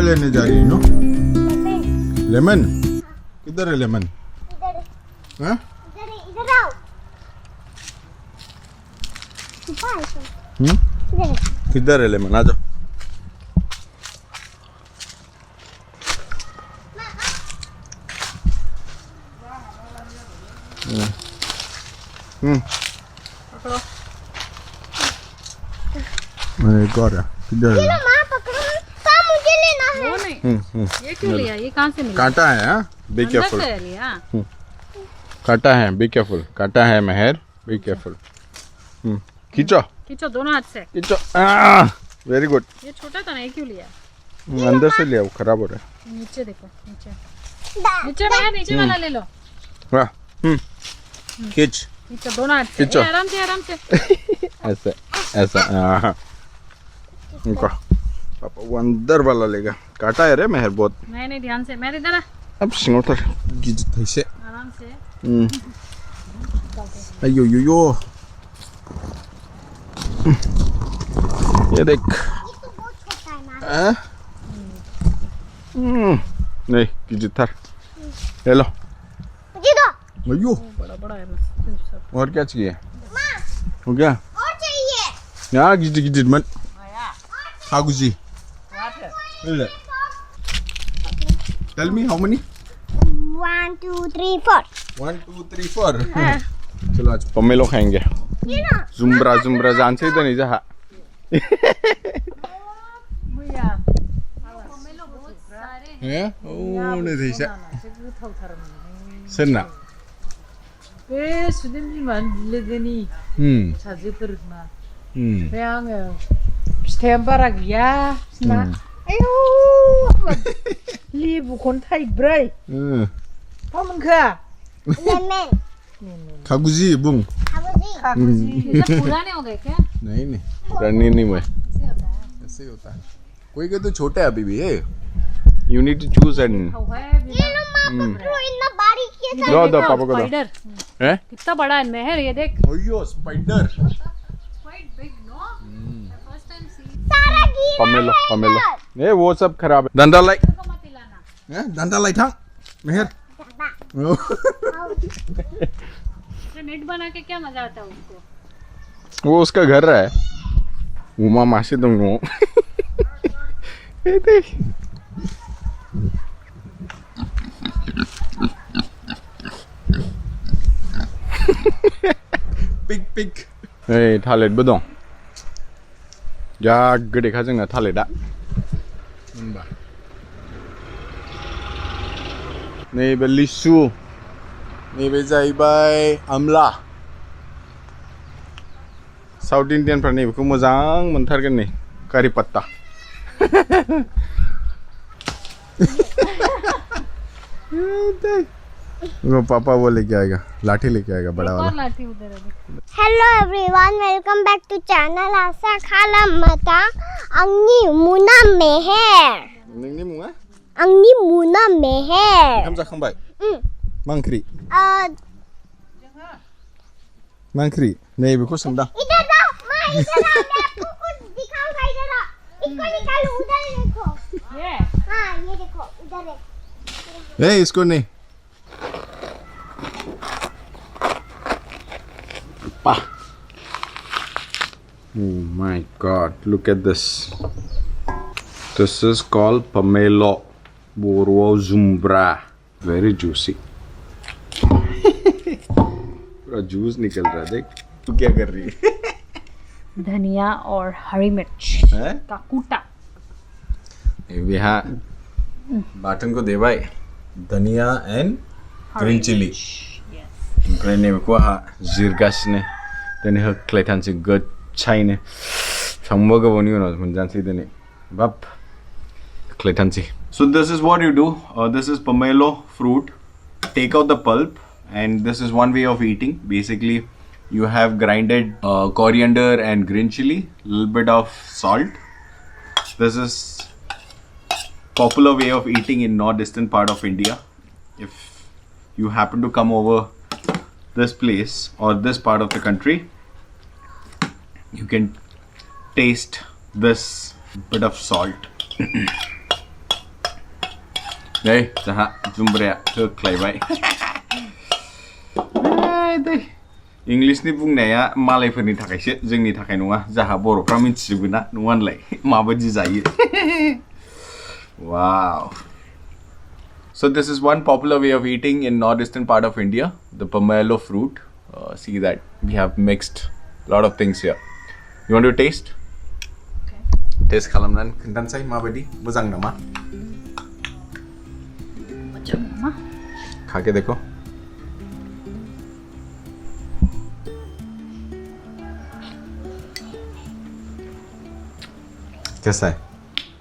लेने जा रही हो? लेमन? किधर है लेमन? हाँ? इधर आओ। किधर है लेमन? आ जाओ। एक और है। किधर है? मुझे लेना है। वो नहीं। ये क्यों लिया? ये कहाँ से मिला? कांटा है, हाँ? Be careful. अंदर से लिया। कांटा है, बी केयरफुल। कांटा है मेहर, बी केयरफुल। खींचो खींचो दोनों हाथ से। खींचो। Very good. ये छोटा था ना, ये क्यों लिया? अंदर से लिया, वो खराब हो रहा है। नीचे देखो, नीचे नीचे में है, नीचे वाला ले लो। वाह, खींच खींचो दोनों हाथ से। खींचो। आराम से, आराम से। ऐसा ऐसा। हाँ, उनको पापा वो अंदर वाला लेगा। काटा है रे मेहर बहुत। नहीं नहीं, ध्यान से। मेरे इधर आ। अब सिंगोटर गिज से। आराम से। अयो यो यो, ये देख। हाँ? नहीं गिज थर ले लो। अयो बड़ा बड़ा है सब। और क्या चाहिए? हो गया? और चाहिए। यहाँ गिज गिज मत। हाँ Guzzi. Tell me how many? 1 2 3 4 1 2 3 4 चलो आज पमेलो खाएंगे। जुम्ब्रा जुम्ब्रा जान से तो नहीं जा। है ओ नहीं थी से सन्ना 왜 수댕이만 빌려더니 자주들구나. 그냥 스탠바락이야. 나 아유 리브 곤타이 브라이. 파문 그. लेमन। खागुजी बुंग। खाबुजी। ये सब पुराने हो गए क्या? नहीं नहीं पुरानी नहीं हुए, ऐसे ही होता है। कोई के तो छोटे अभी भी है। You need to choose and ये लो माँ पकड़ो इतना बारीक कैसे? दो दो पापा को दो। स्पाइडर हैं? कितना बड़ा है मेहर, ये देख। OYO spider. Quite big, no? First time see. सारा गिरा पमेलो है पमेलो इधर। ये वो सब खराब है। डंडा लाई इसको मत हिलाना। हैं? डंडा लाई था मेहर। तो नेट बना के क्या मजा आता है उसको? वो उसका घर है। उमा मासी तुम वो पिक पिक ए थालिर बो दं जा गोदैखा जोंना थालिरा होनबा नैबे लिसु नैबे जाहैबाय आमला साउथ इन्डियानफ्रा नैबेखौ मोजां मोनथारगोन नै कारि पत्ता वो पापा वो लेके आएगा, लाठी लेके आएगा बड़ा वाला। लाठी उधर है। Hello everyone, welcome back to channel आशा खालामता अंगनी मुना मेहर। नोंनि मुङा? अंगनी मुना मेहर। ओंखाम जाखांबाय? मा ओंख्रि? मा ओंख्रि? नै बेखौ सोंदां। इधर आओ माँ, इधर आओ, मैं आपको कुछ दिखाऊंगा। इधर आओ, इसको निकालो, उधर देखो। ये हाँ ये देखो उधर है। ए इसको नहीं। Oh my god, look at this. This is called Pamelo Bodo Jumbra. Very juicy. पूरा जूस निकल रहा है, देख। तू क्या कर रही है? धनिया और हरी मिर्च का कूटा। यहाँ बाटन को दे भाई धनिया एंड ग्रीन चिली। ओमफ्राय नैबेखौ आहा जिरगासिनो दिनै होख्लायथारनोसै गोच्छायैनो बेसेबांबा गोबावनि उनाव मोनजानोसै दिनै बाब होख्लायथारनोसै। So this is what you do. This is pomelo fruit. Take out the pulp, and this is one way of eating. Basically, you have grinded coriander and green chili, little bit of salt. This is popular way of eating in north-eastern part of India. If you happen to come over this place or this part of the country, you can taste this bit of salt. Đây, जाहा जुम्ब्राया होख्लायबाय। दे इंग्लिशनि बुंनाया मालायफोरनि थाखायसो जोंनि थाखाय नङा जाहा बर'फ्रा मिथिजोबो ना नङा होनलाय माबायदि जायो। Wow. So this is one popular way of eating in northeastern part of India, the Pamelo fruit. See that we have mixed a lot of things here. You want to taste? Okay. Taste खालामनानै खोन्थानोसै माबायदि मोजां नामा? अच्छा मम्मा खा के देखो। कैसा है?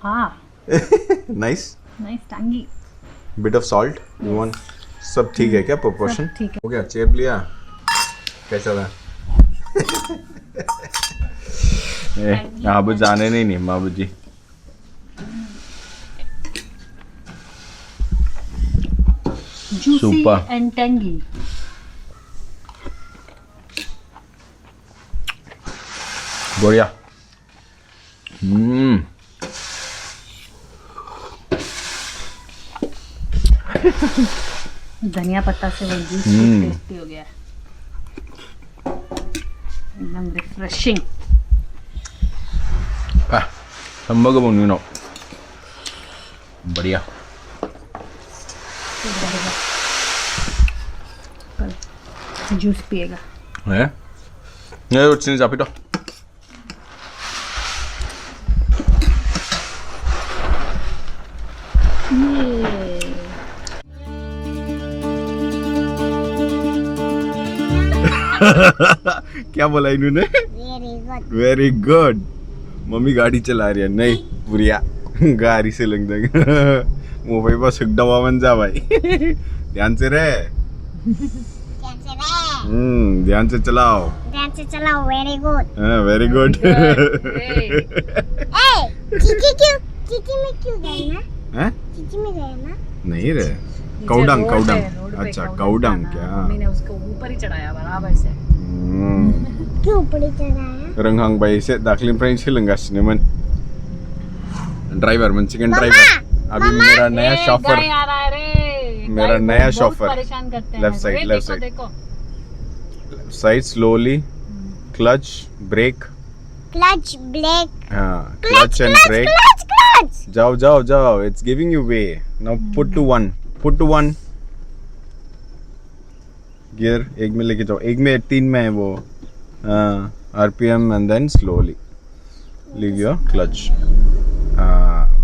हाँ Nice. नाइस टंगी Bit of salt. You want? सब ठीक है क्या proportion? सब ठीक है। हो गया चेप लिया। कैसा था? अब जाने नहीं बाबू जी। juicy Super. and tangy बढ़िया। धनिया पत्ता से वो जूस टेस्टी हो गया एकदम रिफ्रेशिंग संभव बनो ना बढ़िया जूस पिएगा है ये उठने जा पिटो क्या बोला इन्होंने? Very good. मम्मी गाड़ी चला रही है नहीं बुढ़िया गाड़ी से लग मोबाइल पर सुखडवा बन जा भाई। ध्यान से रहे। ध्यान से चलाओ। Very good. हाँ वेरी गुड। चीची में क्यों गए ना? हैं? चीची में गए ना? नहीं रे काउडंग। अच्छा काउडंग क्या? मैंने उसको ऊपर ही चढ़ाया बराबर से। क्यों ऊपर ही चढ़ाया? रंगांग भाई से दाखिल फ्रेंच हिलंगासिनो मन ड्राइवर मन चिकन ड्राइवर अभी मेरा नया शॉफर मेरा नया शॉफर परेशान करते हैं लेफ्ट साइड देखो left side slowly clutch brake हाँ क्लच एंड ब्रेक जाओ it's giving you way now put to one gear एक में लेके जाओ एक में 3 में है वो RPM and then slowly leave your clutch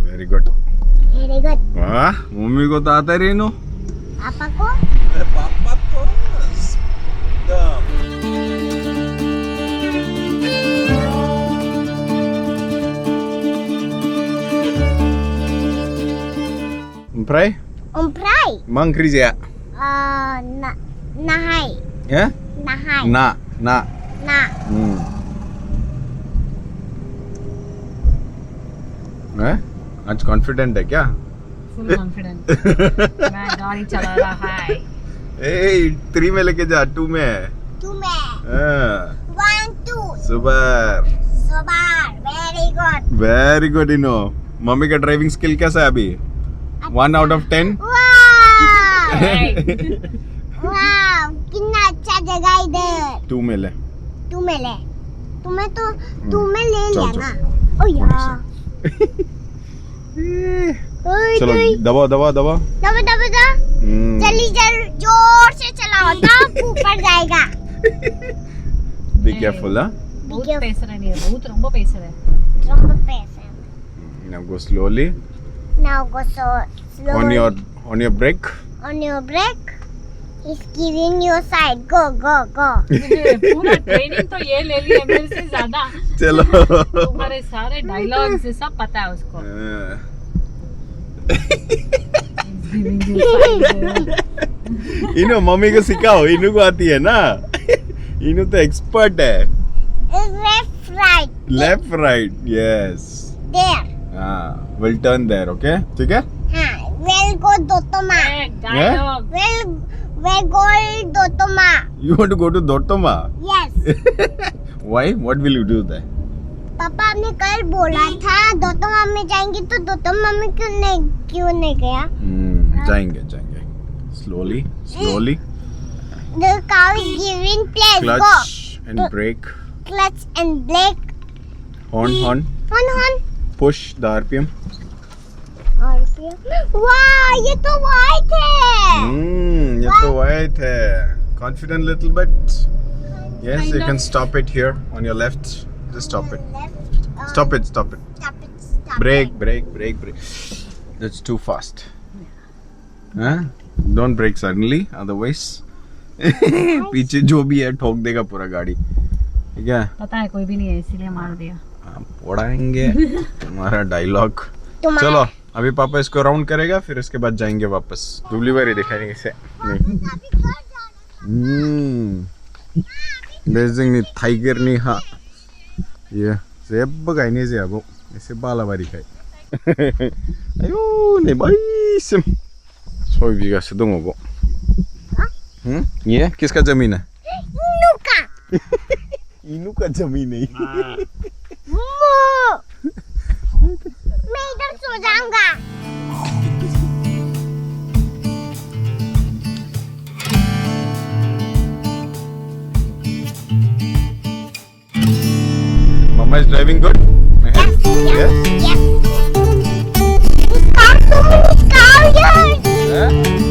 very good वाह मम्मी को तो आता रही नो पापा को पापा तो Umpray Mang Krizia Nahai ya Nahai na आज कॉन्फिडेंट है क्या? फुल कॉन्फिडेंट मैं गाड़ी चला रहा है। 3 में लेके जा 2 में 1 2 सुपर वेरी गुड इनो मम्मी का ड्राइविंग स्किल कैसा है अभी? 1 out of 10 कितना अच्छा जगह इधर 2 में ले तुम्हें ले लिया ना ओ यार चलो दबा जल्दी जोर से चलाओ तब ऊपर जाएगा। बी केयरफुल बहुत पेसर है नहीं बहुत रोम्बो पेसर है now go slowly on your brake He's giving you a side go पूरा ट्रेनिंग तो ये ले लिया मेरे से ज्यादा। चलो तुम्हारे सारे डायलॉग्स सब पता है उसको। इनो मम्मी को सिखाओ इनु को आती है ना इनु तो एक्सपर्ट है। Left right yes we'll turn there okay ठीक है we'll go Dotoma we'll go Dotoma you want to go to Dotoma yes why what will you do there पापा ने कल बोला था Dotoma में जाएंगे तो Dotoma में क्यों नहीं गया जाएंगे जाएंगे slowly slowly The cow is giving place. clutch and brake Clutch and brake. horn Hon. push the RPM Wow, ये तो white है. ये तो white है confident little bit yes you can stop it here on your left just stop it stop it Stop it. brake that's too fast huh? don't brake suddenly otherwise पीछे जो भी है ठोक देगा पूरा गाड़ी ठीक है पता है कोई भी नहीं है इसीलिए मार दिया उड़ाएंगे तुम्हारा डायलॉग चलो अभी पापा इसको राउंड करेगा फिर उसके बाद जाएंगे वापस दूसरी बार दिखाएंगे इसे Beijing ni tiger ni ha ya जेबो गायनाय जायाबो एसे बालाबारि खाय आयौ नै बैसिम 6 बिगासो दङ बो ये किसका जमीन है इनू का जमीन है मैं इधर सो जाऊंगा Mama is driving good? Yes. Cow, yes. Huh?